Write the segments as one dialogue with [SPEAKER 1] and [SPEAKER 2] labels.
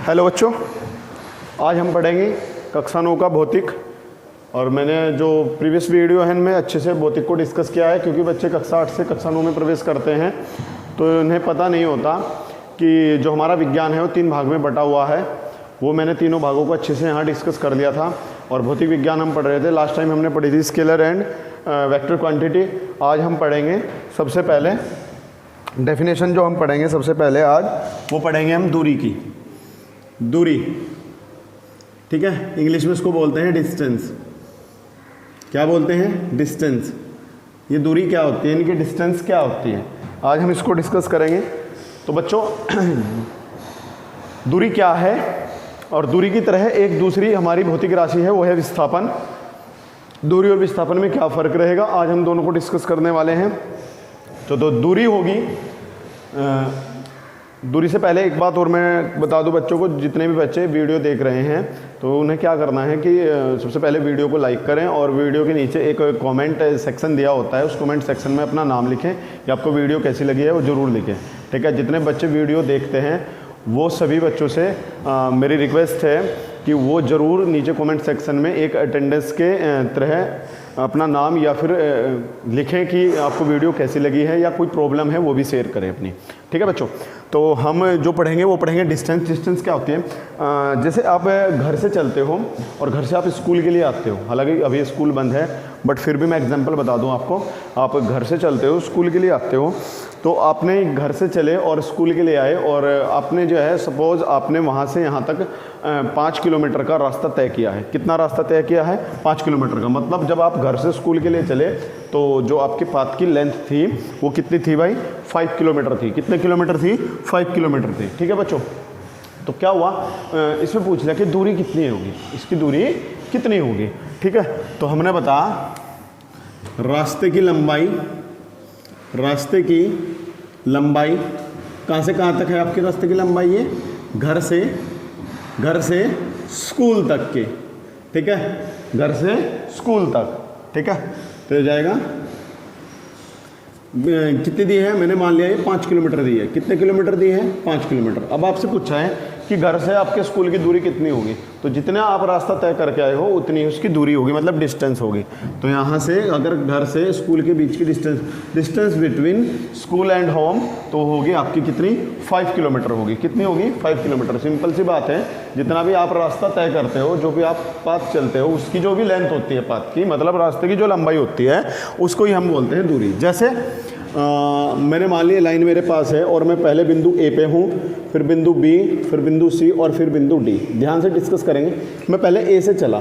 [SPEAKER 1] Hello बच्चों, आज हम पढ़ेंगे कक्षा 9 का भौतिक। और मैंने जो प्रीवियस वीडियो है इनमें अच्छे से भौतिक को डिस्कस किया है, क्योंकि बच्चे कक्षा 8 से कक्षा 9 में प्रवेश करते हैं तो उन्हें पता नहीं होता कि जो हमारा विज्ञान है वो 3 भाग में बटा हुआ है। वो मैंने तीनों भागों को अच्छे से यहाँ डिस्कस कर लिया था। और भौतिक विज्ञान हम पढ़ रहे थे, लास्ट टाइम हमने पढ़ी थी स्केलर एंड वेक्टर क्वांटिटी। आज हम पढ़ेंगे सबसे पहले डेफिनेशन, जो हम पढ़ेंगे सबसे पहले आज वो पढ़ेंगे हम दूरी की। दूरी, ठीक है, इंग्लिश में इसको बोलते हैं डिस्टेंस। क्या बोलते हैं? डिस्टेंस। ये दूरी क्या होती है, इनकी डिस्टेंस क्या होती है, आज हम इसको डिस्कस करेंगे। तो बच्चों दूरी क्या है, और दूरी की तरह एक दूसरी हमारी भौतिक राशि है, वो है विस्थापन। दूरी और विस्थापन में क्या फ़र्क रहेगा, आज हम दोनों को डिस्कस करने वाले हैं। तो दूरी होगी, दूरी से पहले एक बात और मैं बता दूं बच्चों को, जितने भी बच्चे वीडियो देख रहे हैं तो उन्हें क्या करना है कि सबसे पहले वीडियो को लाइक करें और वीडियो के नीचे एक कमेंट सेक्शन दिया होता है, उस कमेंट सेक्शन में अपना नाम लिखें कि आपको वीडियो कैसी लगी है वो ज़रूर लिखें, ठीक है। जितने बच्चे वीडियो देखते हैं वो सभी बच्चों से मेरी रिक्वेस्ट है कि वो ज़रूर नीचे कमेंट सेक्शन में एक अटेंडेंस के तरह अपना नाम या फिर लिखें कि आपको वीडियो कैसी लगी है, या कोई प्रॉब्लम है वो भी शेयर करें अपनी, ठीक है बच्चों। तो हम जो पढ़ेंगे वो पढ़ेंगे डिस्टेंस। डिस्टेंस क्या होती है? जैसे आप घर से चलते हो और घर से आप स्कूल के लिए आते हो, हालांकि अभी स्कूल बंद है बट फिर भी मैं एग्जांपल बता दूं आपको। आप घर से चलते हो, स्कूल के लिए आते हो, तो आपने घर से चले और स्कूल के लिए आए, और आपने जो है सपोज़ आपने वहाँ से यहाँ तक 5 किलोमीटर का रास्ता तय किया है। कितना रास्ता तय किया है? 5 किलोमीटर का। मतलब जब आप घर से स्कूल के लिए चले तो जो आपके पाथ की लेंथ थी वो कितनी थी भाई? 5 किलोमीटर थी। कितने किलोमीटर थी? 5 किलोमीटर थी, ठीक है बच्चों। तो क्या हुआ, इसमें पूछ लिया कि दूरी कितनी होगी, इसकी दूरी कितनी होगी, ठीक है। तो हमने बताया रास्ते की लंबाई, रास्ते की लंबाई कहाँ से कहाँ तक है आपके रास्ते की लंबाई? ये घर से स्कूल तक की, ठीक है, घर से स्कूल तक, ठीक है। तो हो जाएगा कितनी दी है? मैंने मान लिया ये 5 किलोमीटर दी है। कितने किलोमीटर दी है? 5 किलोमीटर। अब आपसे पूछा है कि घर से आपके स्कूल की दूरी कितनी होगी, तो जितना आप रास्ता तय करके आए हो उतनी उसकी दूरी होगी, मतलब डिस्टेंस होगी। तो यहाँ से अगर घर से स्कूल के बीच की distance between school and home तो होगी आपकी कितनी? 5 किलोमीटर होगी। कितनी होगी? 5 किलोमीटर। सिंपल सी बात है, जितना भी आप रास्ता तय करते हो, जो भी आप पाथ चलते हो, उसकी जो भी लेंथ होती है पाथ की, मतलब रास्ते की जो लंबाई होती है, उसको ही हम बोलते हैं दूरी। जैसे मैंने मान लिया लाइन मेरे पास है और मैं पहले बिंदु ए पे हूँ, फिर बिंदु बी, फिर बिंदु सी और फिर बिंदु डी। ध्यान से डिस्कस करेंगे। मैं पहले ए से चला।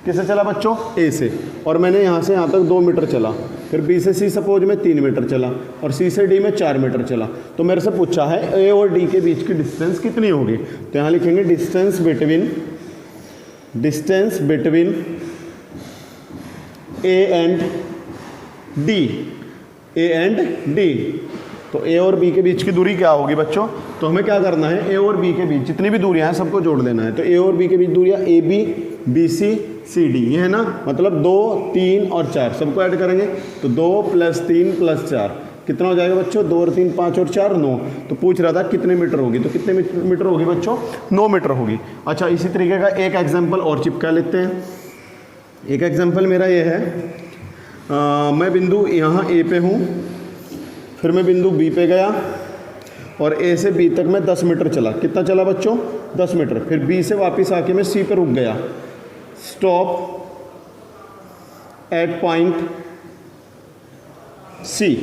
[SPEAKER 1] किससे चला बच्चों? ए से। और मैंने यहाँ से यहाँ तक 2 मीटर चला। फिर बी से सी सपोज में 3 मीटर चला, और सी से डी में 4 मीटर चला। तो मेरे से पूछा है ए और डी के बीच की डिस्टेंस कितनी होगी। तो यहाँ लिखेंगे distance between A and D. तो ए और बी के बीच की दूरी क्या होगी बच्चों? तो हमें क्या करना है, ए और बी के बीच जितनी भी दूरियां हैं सबको जोड़ लेना है। तो ए और बी के बीच दूरियां A B, B C, C D, ये है ना, मतलब 2, 3 और 4 सबको ऐड करेंगे तो 2 + 3 + 4 कितना हो जाएगा बच्चों? 2 और 3 5 और 4 9। तो पूछ रहा था कितने मीटर होगी, तो कितने मीटर होगी बच्चों? 9 मीटर होगी। अच्छा, इसी तरीके का एक एग्जाम्पल और चिपका लेते हैं। एक एग्जाम्पल मेरा ये है, मैं बिंदु यहाँ ए पे हूँ, फिर मैं बिंदु बी पे गया और ए से बी तक मैं 10 मीटर चला। कितना चला बच्चों? 10 मीटर। फिर बी से वापस आके मैं सी पे रुक गया। स्टॉप एट पॉइंट सी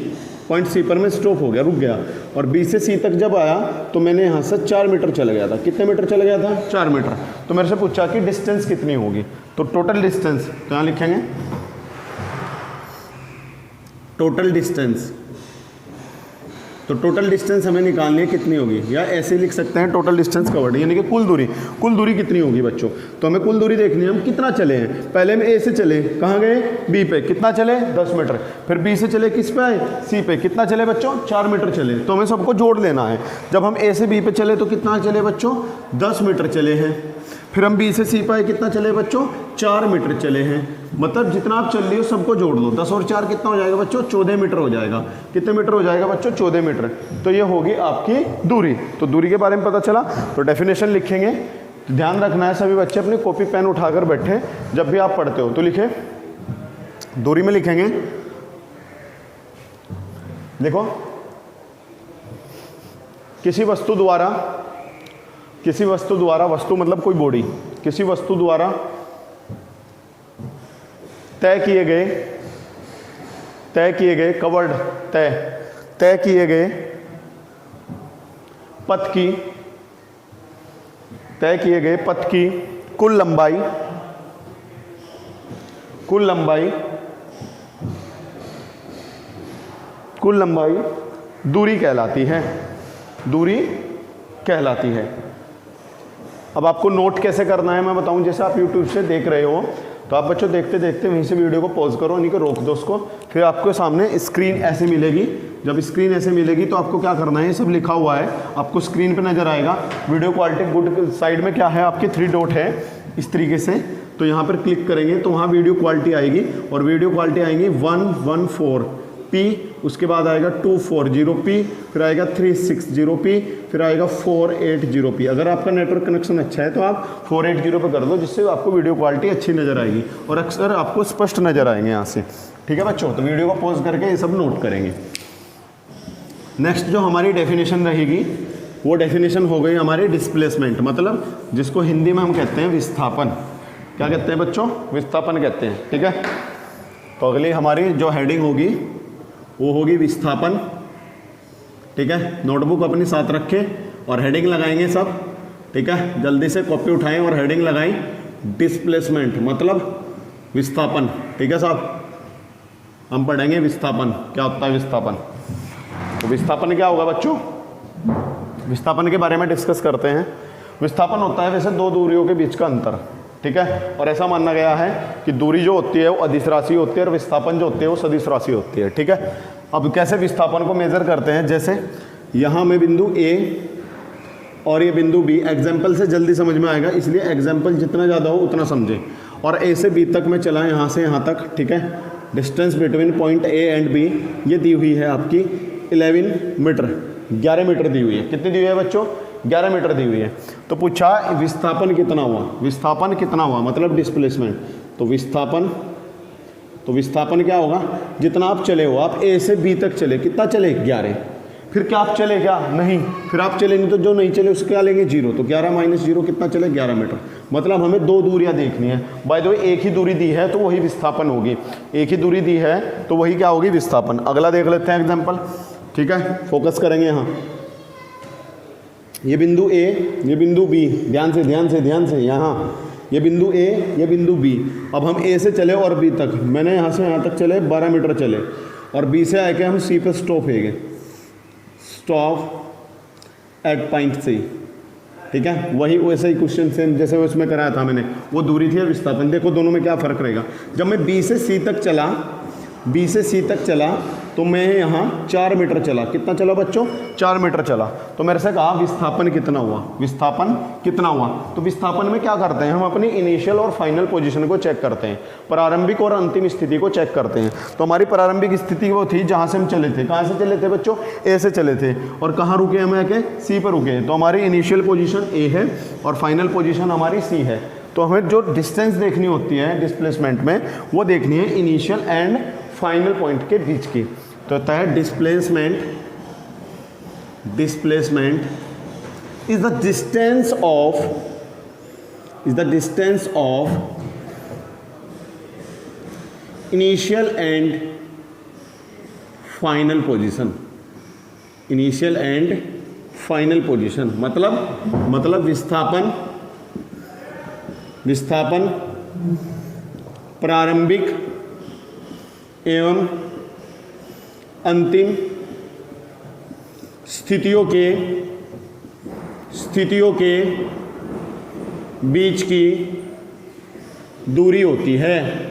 [SPEAKER 1] पर मैं स्टॉप हो गया, रुक गया। और बी से सी तक जब आया तो मैंने यहाँ से 4 मीटर चला गया था। कितने मीटर चला गया था? 4 मीटर। तो मेरे से पूछा कि डिस्टेंस कितनी होगी, तो टोटल डिस्टेंस, तो यहाँ लिखेंगे टोटल डिस्टेंस। तो टोटल डिस्टेंस हमें निकालनी है कितनी होगी, या ऐसे लिख सकते हैं टोटल डिस्टेंस कवर्ड, यानी कि कुल दूरी कितनी होगी बच्चों। तो हमें कुल दूरी देखनी है, हम कितना चले हैं। पहले हम ए से चले, कहाँ गए? बी पे। कितना चले? 10 मीटर। फिर बी से चले किस पे आए? सी पे। कितना चले बच्चों? 4 मीटर चले। तो हमें सबको जोड़ लेना है। जब हम ए से बी पे चले तो कितना चले बच्चों? 10 मीटर चले हैं। फिर हम बी से सी पे आए, कितना चले बच्चों? 4 मीटर चले हैं। मतलब जितना आप चल रही हो सबको जोड़ लो, 10 और 4 कितना हो जाएगा बच्चों? 14 मीटर हो जाएगा। कितने मीटर हो जाएगा बच्चों? 14 मीटर। तो ये होगी आपकी दूरी। तो दूरी के बारे में पता चला। तो डेफिनेशन लिखेंगे। तो ध्यान रखना है सभी बच्चे अपने कॉपी पेन उठाकर बैठे जब भी आप पढ़ते हो। तो लिखे, दूरी में लिखेंगे, देखो, किसी वस्तु द्वारा, वस्तु मतलब कोई बॉडी, किसी वस्तु द्वारा तय किए गए कवर्ड, तय किए गए पथ की कुल लंबाई दूरी कहलाती है। अब आपको नोट कैसे करना है मैं बताऊं। जैसे आप YouTube से देख रहे हो तो आप बच्चों देखते देखते वहीं से वीडियो को पॉज करो, नहीं को रोक दो उसको। फिर आपके सामने स्क्रीन ऐसे मिलेगी। जब स्क्रीन ऐसे मिलेगी तो आपको क्या करना है, ये सब लिखा हुआ है आपको स्क्रीन पे नज़र आएगा। वीडियो क्वालिटी गुड, साइड में क्या है आपके 3 डॉट है इस तरीके से। तो यहाँ पर क्लिक करेंगे तो वहाँ वीडियो क्वालिटी आएगी, और वीडियो क्वालिटी आएंगी 114p, उसके बाद आएगा 240p, फिर आएगा 360p, फिर आएगा 480p। अगर आपका नेटवर्क कनेक्शन अच्छा है तो आप 480 पे कर दो, जिससे आपको वीडियो क्वालिटी अच्छी नज़र आएगी और अक्सर आपको स्पष्ट नज़र आएंगे यहाँ से। ठीक है बच्चों, तो वीडियो को पॉज करके ये सब नोट करेंगे। नेक्स्ट जो हमारी डेफिनेशन रहेगी वो डेफिनेशन हो गई हमारी डिस्प्लेसमेंट, मतलब जिसको हिंदी में हम कहते हैं विस्थापन। क्या कहते हैं बच्चों? विस्थापन कहते हैं। ठीक है, तो अगली हमारी जो हेडिंग होगी वो होगी विस्थापन। ठीक है, नोटबुक अपनी साथ रखें और हेडिंग लगाएंगे सब। ठीक है, जल्दी से कॉपी उठाएं और हेडिंग लगाएं। डिस्प्लेसमेंट मतलब विस्थापन। ठीक है साहब, हम पढ़ेंगे विस्थापन क्या होता है। विस्थापन, तो विस्थापन क्या होगा बच्चों? विस्थापन के बारे में डिस्कस करते हैं। विस्थापन होता है वैसे 2 दूरियों के बीच का अंतर। ठीक है, और ऐसा माना गया है कि दूरी जो होती है वो अदिश राशि होती है और विस्थापन जो होती है वो सदिश राशि होती है। ठीक है, अब कैसे विस्थापन को मेजर करते हैं, जैसे यहाँ में बिंदु A और ये बिंदु B, एग्जाम्पल से जल्दी समझ में आएगा, इसलिए एग्जाम्पल जितना ज़्यादा हो उतना समझें। और A से B तक मैं चला, यहाँ से यहाँ तक। ठीक है, distance between point A and B ये दी हुई है आपकी 11 मीटर, 11 मीटर दी हुई है। कितनी दी हुई है बच्चों? 11 मीटर दी हुई है। तो पूछा विस्थापन कितना हुआ? विस्थापन कितना हुआ मतलब डिस्प्लेसमेंट। तो विस्थापन क्या होगा? जितना आप चले हो, आप A से B तक चले, कितना चले? 11। फिर क्या आप चले? क्या नहीं, फिर आप चले नहीं, तो जो नहीं चले उसके क्या लेंगे? 0। तो 11 माइनस 0 कितना चले? 11 मीटर। मतलब हमें 2 दूरियां देखनी है। बाय द वे एक ही दूरी दी है तो वही विस्थापन होगी, एक ही दूरी दी है तो वही क्या होगी? विस्थापन। अगला देख लेते हैं एग्जाम्पल। ठीक है, फोकस करेंगे यहाँ। ये बिंदु A, ये बिंदु B, ध्यान से यहाँ, ये बिंदु A, ये बिंदु B। अब हम A से चले और B तक, मैंने यहाँ से यहाँ तक चले 12 मीटर चले, और B से आके हम C पे स्टॉप एट पॉइंट C। ठीक है, वही वैसे ही क्वेश्चन सेम जैसे उसमें कराया था मैंने, वो दूरी थी और विस्थापन। देखो दोनों में क्या फ़र्क रहेगा। जब मैं B से C तक चला तो मैं यहाँ 4 मीटर चला। कितना चला बच्चों? 4 मीटर चला। तो मेरे से कहा विस्थापन कितना हुआ? तो विस्थापन में क्या करते हैं हम? अपनी इनिशियल और फाइनल पोजीशन को चेक करते हैं, प्रारंभिक और अंतिम स्थिति को चेक करते हैं। तो हमारी प्रारंभिक स्थिति वो थी जहाँ से हम चले थे। कहाँ से चले थे बच्चों? A से चले थे, और कहाँ रुके हम? आके C पर रुके। तो हमारी इनिशियल पोजीशन A है और फाइनल पोजीशन हमारी C है। तो हमें जो डिस्टेंस देखनी होती है डिस्प्लेसमेंट में, वो देखनी है इनिशियल एंड फाइनल पॉइंट के बीच की। तो होता है displacement is the distance of initial and final position. मतलब विस्थापन प्रारंभिक एवं अंतिम स्थितियों के बीच की दूरी होती है।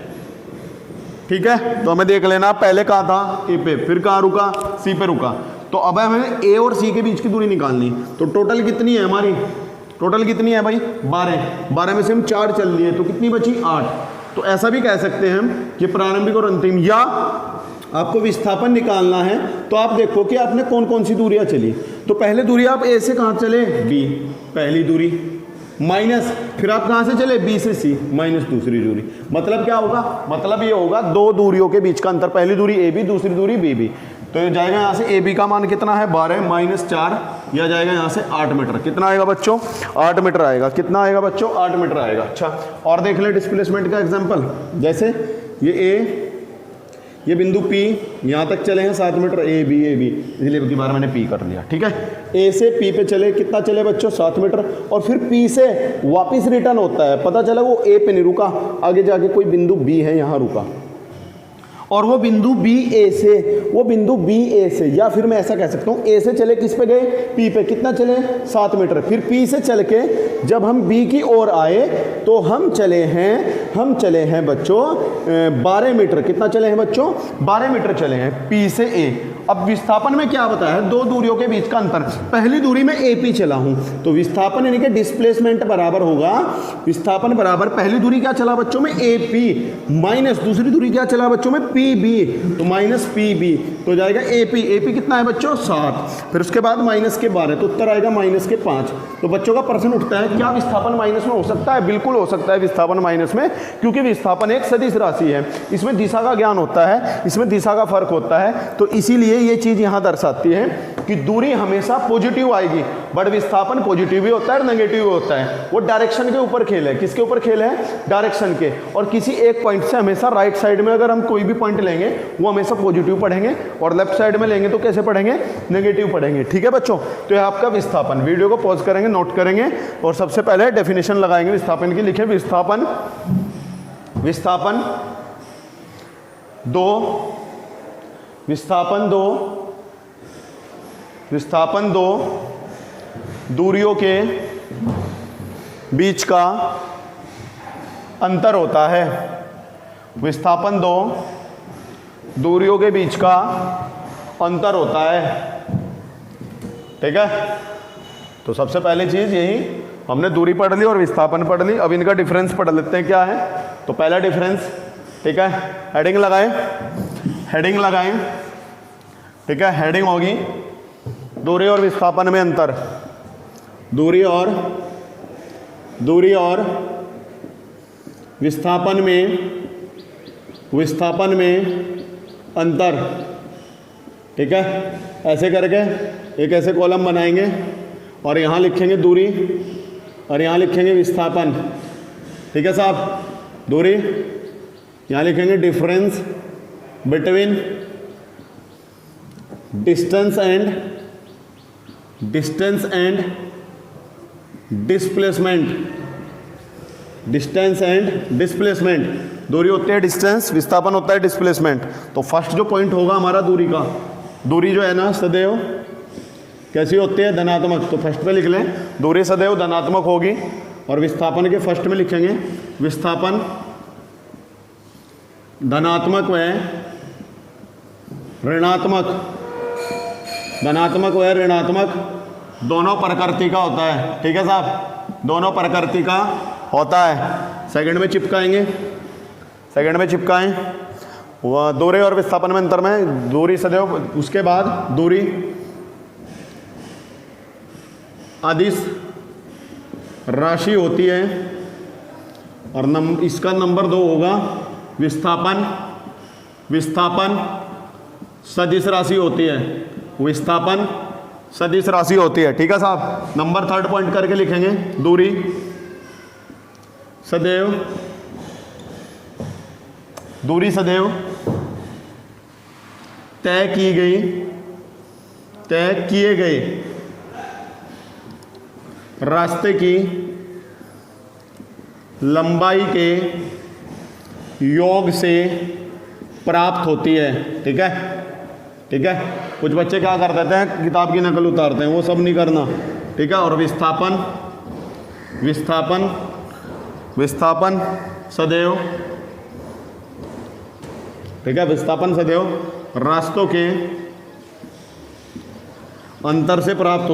[SPEAKER 1] ठीक है, तो हमें देख लेना पहले कहाँ था? A पे, फिर कहाँ रुका? C पे रुका। तो अब हमें A और C के बीच की दूरी निकालनी। तो टोटल कितनी है हमारी? टोटल कितनी है भाई 12, 12 में से हम 4 चल लिए तो कितनी बची 8। तो ऐसा भी कह सकते हैं हम कि प्रारंभिक और अंतिम, या आपको विस्थापन निकालना है तो आप देखो कि आपने कौन कौन सी दूरियां चली। तो पहले दूरी आप ए से कहाँ चले बी, पहली दूरी, माइनस फिर आप कहाँ से चले बी से सी, माइनस दूसरी दूरी। मतलब क्या होगा, मतलब ये होगा दो दूरियों के बीच का अंतर, पहली दूरी ए बी, दूसरी दूरी बी बी। तो ये जाएगा यहाँ से ए बी का मान कितना है 12 माइनस 4, या जाएगा यहाँ से 8 मीटर। कितना आएगा बच्चों 8 मीटर आएगा। कितना आएगा बच्चों 8 मीटर आएगा। अच्छा, और देख ले डिस्प्लेसमेंट का एग्जाम्पल, जैसे ये बिंदु P यहाँ तक चले हैं 7 मीटर, ए बी इसलिए की बार मैंने P कर लिया। ठीक है, A से P पे चले, कितना चले बच्चों 7 मीटर, और फिर P से वापस रिटर्न होता है, पता चला वो A पे नहीं रुका, आगे जाके कोई बिंदु B है यहाँ रुका, और वो बिंदु बी ए से, या फिर मैं ऐसा कह सकता हूँ ए से चले किस पे गए P पे, कितना चले 7 मीटर, फिर P से चल के जब हम B की ओर आए तो हम चले हैं बच्चों 12 मीटर। कितना चले हैं बच्चों 12 मीटर चले हैं P से A। अब विस्थापन में क्या बताया है, दो दूरियों के बीच का अंतर। पहली दूरी में AP चला हूं तो विस्थापन यानी कि डिस्प्लेसमेंट बराबर होगा, विस्थापन बराबर पहली दूरी क्या चला बच्चों में AP, माइनस दूसरी दूरी क्या चला बच्चों में PB, तो माइनस PB, तो जाएगा AP कितना है बच्चों 7, फिर उसके बाद माइनस के 12, तो उत्तर आएगा माइनस के 5। तो बच्चों का प्रश्न उठता है क्या विस्थापन माइनस में हो सकता है? बिल्कुल हो सकता है विस्थापन माइनस में, क्योंकि विस्थापन एक सदिश राशि है, इसमें दिशा का ज्ञान होता है, इसमें दिशा का फर्क होता है। तो इसीलिए ये चीज यहां दर्शाती है कि दूरी हमेशा पॉजिटिव आएगी, बट विस्थापन पॉजिटिव भी होता है और नेगेटिव भी होता है। वो डायरेक्शन के ऊपर खेल है। किसके ऊपर खेल है? डायरेक्शन के। और किसी एक पॉइंट से हमेशा राइट साइड में अगर हम कोई भी पॉइंट लेंगे वो हमेशा पॉजिटिव पढ़ेंगे, और लेफ्ट साइड में लेंगे तो कैसे पढ़ेंगे? नेगेटिव पढ़ेंगे। ठीक है बच्चों, तो यह आपका विस्थापन। वीडियो को पॉज करेंगे, नोट करेंगे, और सबसे पहले डेफिनेशन लगाएंगे विस्थापन की। लिखे विस्थापन दो दूरियों के बीच का अंतर होता है। विस्थापन दो दूरियों के बीच का अंतर होता है। ठीक है, तो सबसे पहली चीज यही, हमने दूरी पढ़ ली और विस्थापन पढ़ ली। अब इनका डिफरेंस पढ़ लेते हैं क्या है। तो पहला डिफरेंस, ठीक है, हेडिंग लगाएं। ठीक है, हेडिंग होगी दूरी और विस्थापन में अंतर। दूरी और विस्थापन में अंतर। ठीक है, ऐसे करके एक ऐसे कॉलम बनाएंगे और यहाँ लिखेंगे दूरी और यहाँ लिखेंगे विस्थापन। ठीक है साहब, दूरी, यहाँ लिखेंगे difference between distance and displacement. दूरी होती है डिस्टेंस, विस्थापन होता है डिस्प्लेसमेंट। तो फर्स्ट जो पॉइंट होगा हमारा दूरी का, दूरी जो है ना सदैव कैसी होती है? धनात्मक। तो फर्स्ट पे लिख लें दूरी सदैव धनात्मक होगी, और विस्थापन के फर्स्ट में लिखेंगे विस्थापन धनात्मक व ऋणात्मक दोनों प्रकृति का होता है। ठीक है साहब, दोनों प्रकृति का होता है। सेकंड में चिपकाएं वह दूरी और विस्थापन में अंतर में दूरी सदैव, उसके बाद दूरी अदिश राशि होती है, और इसका नंबर 2 होगा विस्थापन सदिश राशि होती है। विस्थापन सदिश राशि होती है। ठीक है साहब, नंबर 3 पॉइंट करके लिखेंगे दूरी सदैव तय किए गए रास्ते की लंबाई के योग से प्राप्त होती है। ठीक है, कुछ बच्चे क्या कर देते हैं, किताब की नकल उतारते हैं, वो सब नहीं करना। ठीक है, और विस्थापन सदैव, ठीक है, विस्थापन सदैव रास्तों के अंतर से प्राप्त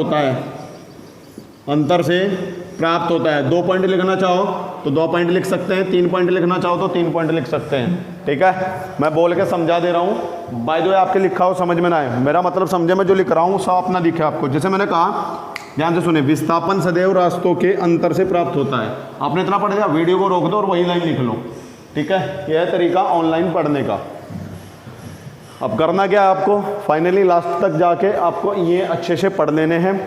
[SPEAKER 1] प्राप्त होता है। 2 पॉइंट लिखना चाहो तो 2 पॉइंट लिख सकते हैं, 3 पॉइंट लिखना चाहो तो 3 पॉइंट लिख सकते हैं। ठीक है, मैं बोल के समझा दे रहा हूँ, बाय द वे आपके लिखा हो समझ में ना आए, मेरा मतलब समझे, मैं जो लिख रहा हूँ साफ ना दिखे आपको। जैसे मैंने कहा, ध्यान से सुने, विस्थापन सदैव रास्तों के अंतर से प्राप्त होता है। आपने इतना पढ़ लिया, वीडियो को रोक दो और वही लाइन लिख लो। ठीक है, यह है तरीका ऑनलाइन पढ़ने का। अब करना क्या है आपको, फाइनली लास्ट तक जाके आपको ये अच्छे से पढ़ लेने हैं।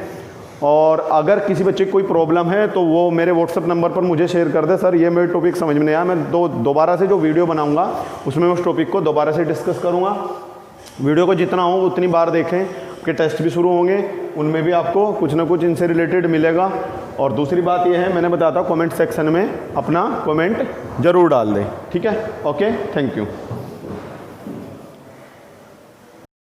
[SPEAKER 1] और अगर किसी बच्चे की कोई प्रॉब्लम है तो वो मेरे व्हाट्सएप नंबर पर मुझे शेयर कर दे, सर ये मेरे टॉपिक समझ में नहीं आया, मैं दोबारा से जो वीडियो बनाऊंगा उसमें उस टॉपिक को दोबारा से डिस्कस करूंगा। वीडियो को जितना हो उतनी बार देखें, आपके टेस्ट भी शुरू होंगे, उनमें भी आपको कुछ ना कुछ इनसे रिलेटेड मिलेगा। और दूसरी बात यह है, मैंने बताया था कमेंट सेक्शन में अपना कमेंट ज़रूर डाल दें। ठीक है, ओके, थैंक यू।